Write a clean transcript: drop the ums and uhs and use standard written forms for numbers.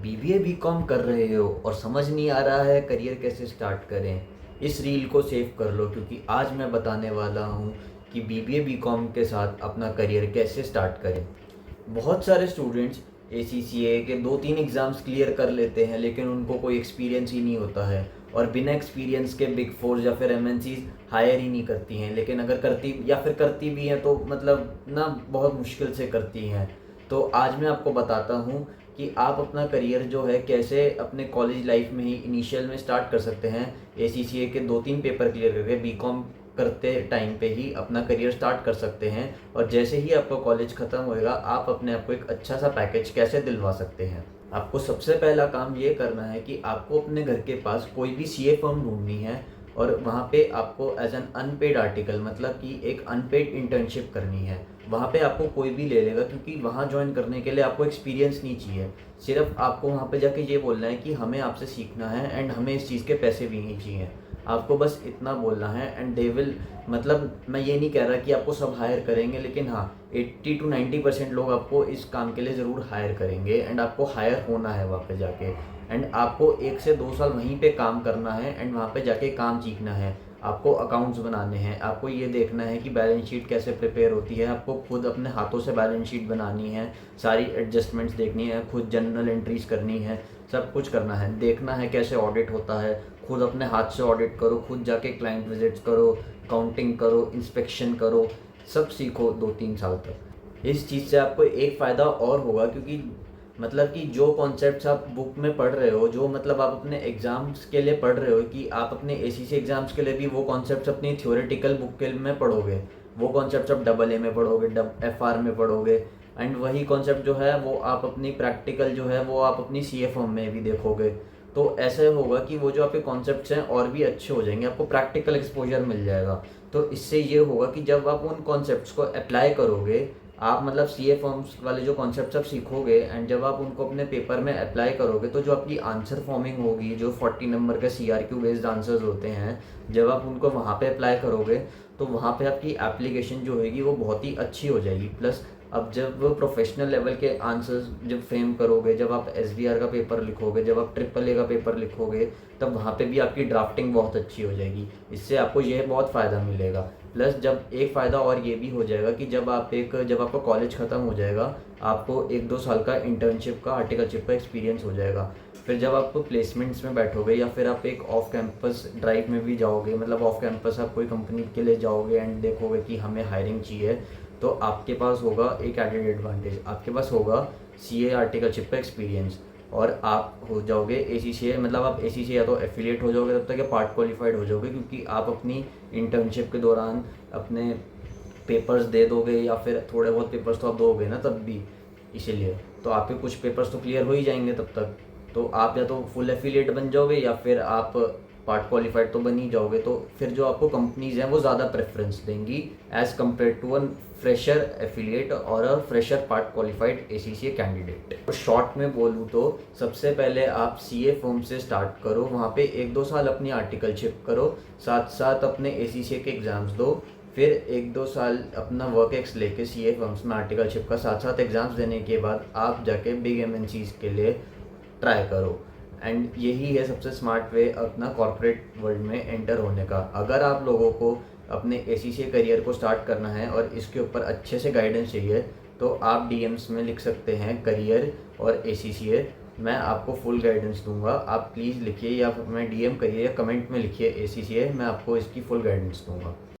BBA BCom कर रहे हो और समझ नहीं आ रहा है करियर कैसे स्टार्ट करें। इस रील को सेव कर लो क्योंकि आज मैं बताने वाला हूँ कि बीबीए बीकॉम के साथ अपना करियर कैसे स्टार्ट करें। बहुत सारे स्टूडेंट्स एसीसीए के 2-3 एग्ज़ाम्स क्लियर कर लेते हैं लेकिन उनको कोई एक्सपीरियंस ही नहीं होता है और बिना एक्सपीरियंस के बिग फोर या फिर एमएनसीज हायर ही नहीं करती हैं। लेकिन अगर करती या फिर करती भी हैं तो मतलब ना बहुत मुश्किल से करती हैं। तो आज मैं आपको बताता हूँ कि आप अपना करियर जो है कैसे अपने कॉलेज लाइफ में ही इनिशियल में स्टार्ट कर सकते हैं। एसीसीए के 2-3 पेपर क्लियर करके बीकॉम करते टाइम पे ही अपना करियर स्टार्ट कर सकते हैं और जैसे ही आपका कॉलेज ख़त्म होएगा आप अपने आप को एक अच्छा सा पैकेज कैसे दिलवा सकते हैं। आपको सबसे पहला काम ये करना है कि आपको अपने घर के पास कोई भी सीए फर्म ढूंढनी है और वहाँ पे आपको एज एन अनपेड आर्टिकल मतलब कि एक अनपेड इंटर्नशिप करनी है। वहाँ पे आपको कोई भी ले लेगा क्योंकि वहाँ ज्वाइन करने के लिए आपको एक्सपीरियंस नहीं चाहिए। सिर्फ आपको वहाँ पे जाके ये बोलना है कि हमें आपसे सीखना है एंड हमें इस चीज़ के पैसे भी नहीं चाहिए। आपको बस इतना बोलना है एंड दे विल मतलब मैं ये नहीं कह रहा कि आपको सब हायर करेंगे लेकिन हाँ 80 to 90% लोग आपको इस काम के लिए ज़रूर हायर करेंगे एंड आपको हायर होना है वहाँ पे जाके। एंड आपको 1 से 2 साल वहीं पे काम करना है एंड वहाँ पे जाके काम सीखना है। आपको अकाउंट्स बनाने हैं, आपको ये देखना है कि बैलेंस शीट कैसे प्रिपेयर होती है, आपको खुद अपने हाथों से बैलेंस शीट बनानी है, सारी एडजस्टमेंट्स देखनी है, खुद जर्नल एंट्रीज करनी है, सब कुछ करना है। देखना है कैसे ऑडिट होता है, खुद अपने हाथ से ऑडिट करो, खुद जाके क्लाइंट विजिट्स करो, काउंटिंग करो, इंस्पेक्शन करो, सब सीखो 2-3 साल तक। इस चीज़ से आपको एक फ़ायदा और होगा क्योंकि मतलब कि जो कॉन्सेप्ट्स आप बुक में पढ़ रहे हो, जो मतलब आप अपने एग्ज़ाम्स के लिए पढ़ रहे हो कि आप अपने एसीसी एग्ज़ाम्स के लिए भी वो कॉन्सेप्ट्स अपनी थ्योरेटिकल बुक के में पढ़ोगे, वो कॉन्सेप्ट्स आप डबल ए में पढ़ोगे, एफआर में पढ़ोगे एंड वही कॉन्सेप्ट जो है वो आप अपनी प्रैक्टिकल जो है वो आप अपनी सी फॉर्म में भी देखोगे। तो ऐसे होगा कि वो जो आपके कॉन्सेप्ट्स हैं और भी अच्छे हो जाएंगे, आपको प्रैक्टिकल एक्सपोजर मिल जाएगा। तो इससे ये होगा कि जब आप उन कॉन्सेप्ट्स को अप्लाई करोगे, आप मतलब सीए फॉर्म्स वाले जो कॉन्सेप्ट्स आप सीखोगे एंड जब आप उनको अपने पेपर में अप्लाई करोगे तो जो आपकी आंसर फॉर्मिंग होगी, जो 40 नंबर के सीआरक्यू बेस्ड आंसर्स होते हैं, जब आप उनको वहाँ पे अप्लाई करोगे तो वहाँ पे आपकी एप्लीकेशन जो होगी वो बहुत ही अच्छी हो जाएगी। प्लस अब जब प्रोफेशनल लेवल के आंसर्स जब फ्रेम करोगे, जब आप एसबीआर का पेपर लिखोगे, जब आप ट्रिपल ए का पेपर लिखोगे, तब वहाँ पे भी आपकी ड्राफ्टिंग बहुत अच्छी हो जाएगी। इससे आपको ये बहुत फ़ायदा मिलेगा। प्लस जब एक फ़ायदा और ये भी हो जाएगा कि जब आपका कॉलेज ख़त्म हो जाएगा, आपको 1-2 साल का इंटर्नशिप का आर्टिकलशिप का एक्सपीरियंस हो जाएगा। फिर जब आप प्लेसमेंट्स में बैठोगे या फिर आप एक ऑफ कैंपस ड्राइव में भी जाओगे, मतलब ऑफ कैंपस आप कोई कंपनी के लिए जाओगे एंड देखोगे कि हमें हायरिंग चाहिए, तो आपके पास होगा एक एडेड एडवांटेज, आपके पास होगा सीए आर्टिकलशिप का एक्सपीरियंस और आप हो जाओगे एसीसीए, मतलब आप एसीसीए या तो एफिलिएट हो जाओगे तब तक या पार्ट क्वालिफाइड हो जाओगे क्योंकि आप अपनी इंटर्नशिप के दौरान अपने पेपर्स दे दोगे या फिर थोड़े बहुत पेपर्स तो आप दोगे ना तब भी, इसीलिए तो आपके कुछ पेपर्स तो क्लियर हो ही जाएंगे तब तक। तो आप या तो फुल एफिलिएट बन जाओगे या फिर आप पार्ट क्वालिफाइड तो बन ही जाओगे। तो फिर जो आपको कंपनीज हैं वो ज़्यादा प्रेफरेंस देंगी as compare to an fresher affiliate और a fresher part qualified ACCA candidate. तो शॉर्ट में बोलूँ तो सबसे पहले आप सीए फर्म से स्टार्ट करो, वहाँ पे 1-2 साल अपनी आर्टिकलशिप करो, साथ साथ अपने एसीसीए के एग्ज़ाम्स दो, फिर 1-2 साल अपना वर्क एक्स लेके सीए फर्म्स में आर्टिकलशिप का साथ साथ एग्ज़ाम्स देने के बाद आप जाके बिग एमएनसीज के लिए ट्राई करो। एंड यही है सबसे स्मार्ट वे अपना कॉर्पोरेट वर्ल्ड में एंटर होने का। अगर आप लोगों को अपने एसीसीए करियर को स्टार्ट करना है और इसके ऊपर अच्छे से गाइडेंस चाहिए तो आप डीएम्स में लिख सकते हैं करियर और एसीसीए, मैं आपको फुल गाइडेंस दूंगा। आप प्लीज़ लिखिए या फिर मैं डीएम करिए या कमेंट में लिखिए एसीसीए, मैं आपको इसकी फुल गाइडेंस दूंगा।